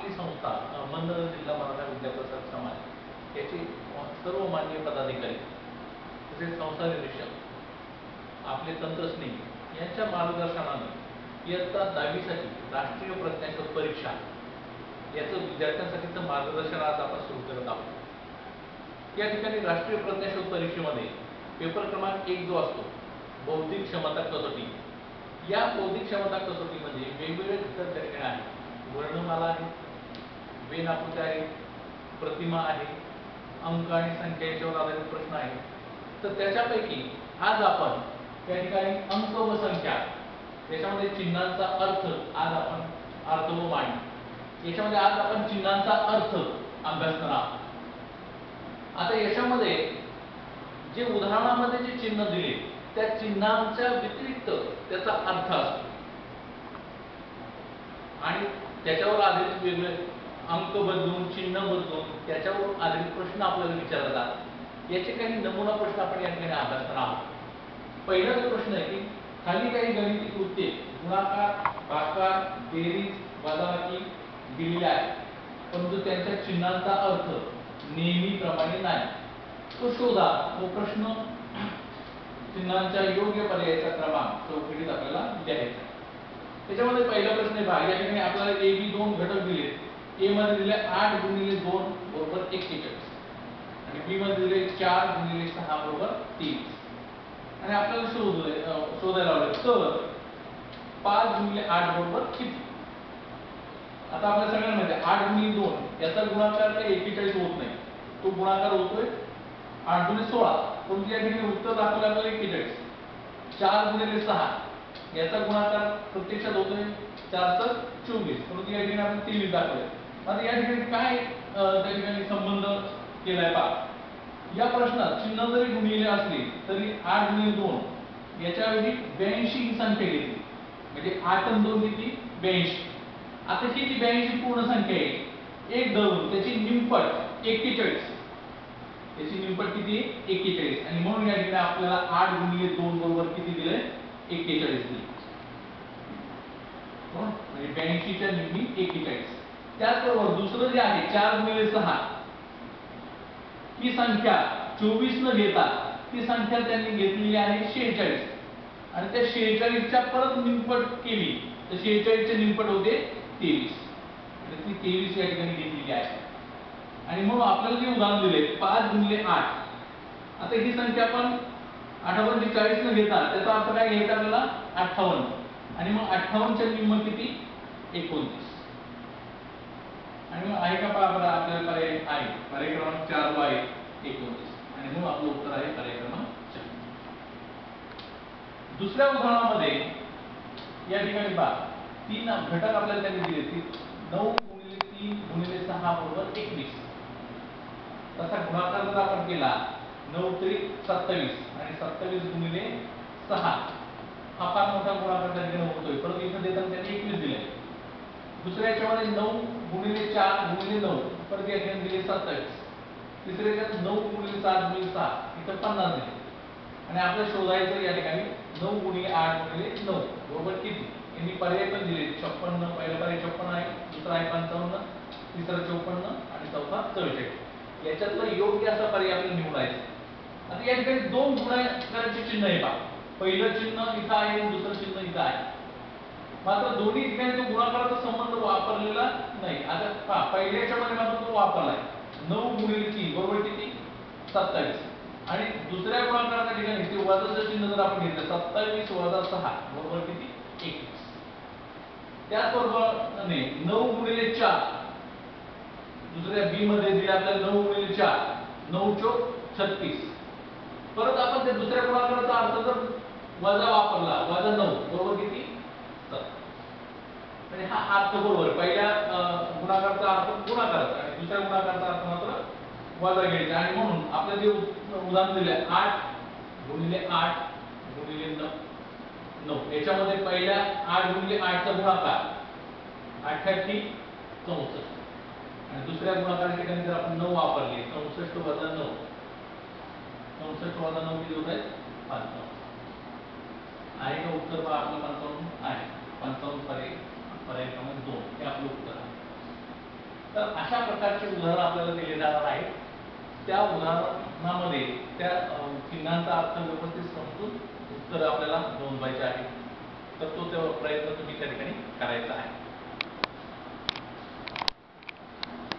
आपली संस्था अहमदनगर जिल्हा मराठा विद्याप्रसारक समाज याचे सर्व माननीय पदाधिकारी तसेच संस्था निरीक्षक आपले तंत्रस्नेही यांच्या मार्गदर्शनाने इयत्ता 10वी साठी राष्ट्रीय प्रज्ञाशोध परीक्षा याचं विद्यार्थ्यांसाठीचं मार्गदर्शन आज आपण सुरू करत आहोत। या ठिकाणी राष्ट्रीय प्रज्ञाशोध परीक्षेमध्ये पेपर क्रमांक 1 जो असतो बौद्धिक क्षमता कसोटी, या बौद्धिक क्षमता कसोटीमध्ये वेगवेगळे घटक त्या ठिकाणी आहेत। वर्णमाला आहे, वेन आकृत्या आहे, प्रतिमा आहे, अंक आणि संख्या याच्यावर आधारित प्रश्न आहे। तर त्याच्यापैकी आज आपण त्या ठिकाणी अंक व संख्या याच्यामध्ये चिन्हांचा अर्थ आज आपण अर्थ व मांडणी याच्यामध्ये आज आपण चिन्हांचा अर्थ अभ्यास करणार आहोत। आता याच्यामध्ये जे उदाहरणामध्ये जे चिन्ह दिले त्या चिन्हांच्या व्यतिरिक्त त्याचा अर्थ असतो आणि त्याच्यावर आधारित वेगवेगळे अंक बदलून चिन्ह बदलून त्याच्यावर आधारित प्रश्न आपल्याला विचारले जातात। याचे काही नमुना प्रश्न आपण या ठिकाणी अभ्यास करणार आहोत। पहिला जो प्रश्न आहे की खाली काही गणिती कृत्ये गुणाकार, भागाकार, बेरीज, वजाबाकी दिलेले आहेत, परंतु त्यांच्या चिन्हांचा अर्थ नेहमीप्रमाणे नाही, तो शोधा। तो प्रश्न चिन्हांच्या योग्य पर्यायाचा क्रमांक चौकटीत आपल्याला द्यायचा। त्याच्यामध्ये पहिला प्रश्न आहे पहा, या ठिकाणी आपल्याला ए बी दोन घटक दिले। ए मध्ये दिले 8 गुणिले 2 बरोबर 41 आणि बी मध्ये दिले 4 गुणिले 6 बरोबर 23 आणि आपल्याला शोधायला लावले तर 5 गुणिले 8 बरोबर किती। आता आपल्या सगळ्यांना माहिती आहे 8 गुणिले 2 याचा गुणाकार काय 41 होत नाही, तो गुणाकार होतोय 8 गुणिले 16, पण या ठिकाणी उत्तर दाखवलं आपल्याला 41। 4 गुणिले 6 याचा गुणाकार प्रत्यक्षात होतोय 4 × 24, परंतु या ठिकाणी आपण 23 दाखवले। आता या ठिकाणी काय त्या ठिकाणी संबंध केलाय पहा, या प्रश्नात चिन्ह जरी गुणिले असले तरी 8 गुणिले 2 याच्याऐवजी 82 ही संख्या घेतली, म्हणजे 8 आणि 2 किती 82। आता ही जी 82 पूर्ण संख्या आहे एक धरून त्याची निमपट 41, त्याची निमपट किती 41 आणि म्हणून या ठिकाणी आपल्याला 8 गुणिले 2 बरोबर किती दिले 41 दिले, म्हणजे 82 च्या निम्मी 41। त्याचबरोबर दुसरं जे आहे 4 गुणिले 6 ही संख्या 24 न घेता ती संख्या त्यांनी घेतलेली आहे 46 आणि त्या 46 च्या परत निमपट केली तर 46 चे निमपट होते 23, म्हणजे ती 23 या ठिकाणी घेतलेली आहे। आणि म्हणून आपल्याला जे उदाहरण दिले 5 गुणिले 8, आता ही संख्या आपण 48 40 न घेता त्याचा अर्थ काय घ्यायचा आपल्याला 58 आणि मग 58 च्या निम्म किती 29 आणि मग आहे का बरोबर आपल्याला पर्याय आहे, पर्याय क्रमांक 4 वा आहे 29 आणि म्हणून आपलं उत्तर आहे पर्याय क्रमांक 4। दुसऱ्या उदाहरणामध्ये या ठिकाणी पहा 3 घटक आपल्याला त्यांनी दिले, 9 गुणिले 3 गुणिले 6 बरोबर 21। तसा गुणाकार जर आपण केला 9 त्रिक 27 आणि 27 गुणिले 6 हा फार मोठा गुणाकार त्या ठिकाणी होतोय, परंतु इथे देताना त्यांनी 21 दिले। दुसऱ्या याच्यामध्ये 9 गुणिले 4 गुणिले 9 परत या ठिकाणी दिले 27, तिसऱ्या याच्यात 9 गुणिले 7 गुणिले 6 इथे 50 दिले आणि आपल्याला शोधायचं या ठिकाणी 9 गुणिले 8 गुणिले 9 बरोबर किती। यांनी पर्याय पण दिले 56, पहिला पर्याय 56 आहे, दुसरा आहे 55, तिसरा 54 आणि चौथा 44। याच्यातलं योग्य असा पर्याय आपल्याला निवडायचा। आता या ठिकाणी दोन गुणाकाराचे चिन्ह आहे पहा, पहिलं चिन्ह इथं आहे आणि दुसरं चिन्ह इथं आहे, मात्र दोन्ही ठिकाणी तो गुणाकाराचा संबंध वापरलेला नाही। आता पहा पहिल्या याच्यामध्ये मात्र तो वापरलाय 9 गुणिले 3 बरोबर किती 27 आणि दुसऱ्या गुणाकाराच्या ठिकाणी ते वजाचं चिन्ह जर आपण घेतलं 27 वजा 6 बरोबर किती 21। त्याचबरोबर 9 गुणिले 4 दुसऱ्या बी मध्ये दिले आपल्याला 9 गुणिले 4 9 चौक 36, परत आपण त्या दुसऱ्या गुणाकाराचा अर्थ जर वजा वापरला वजा 9 बरोबर किती 7, म्हणजे हा अर्थ बरोबर पहिल्या गुणाकाराचा अर्थ गुणाकाराचा आणि दुसऱ्या गुणाकाराचा अर्थ मात्र वजा घ्यायचा आणि म्हणून आपलं जे उदाहरण दिले 8 गुणिले 8 गुणिले 9 याच्यामध्ये पहिल्या 8 गुणिले 8 चा गुणाकार 88 64 आणि दुसऱ्या गुणाकाराच्या ठिकाणी जर आपण 9 वापरले 64 वजा 9 64 वजा 9 किती होत आहे 55 आहे का उत्तर पहा, आपलं 55 आहे, 55 पर्याय क्रमांक 2 हे आपलं उत्तर आहे। तर अशा प्रकारचे उदाहरण आपल्याला दिले जाणार आहे. त्या उदाहरणामध्ये त्या चिन्हांचा अर्थ व्यवस्थित समजून उत्तर आपल्याला नोंदवायचे आहे. तर तो प्रयत्न तुम्ही त्या ठिकाणी करायचा आहे.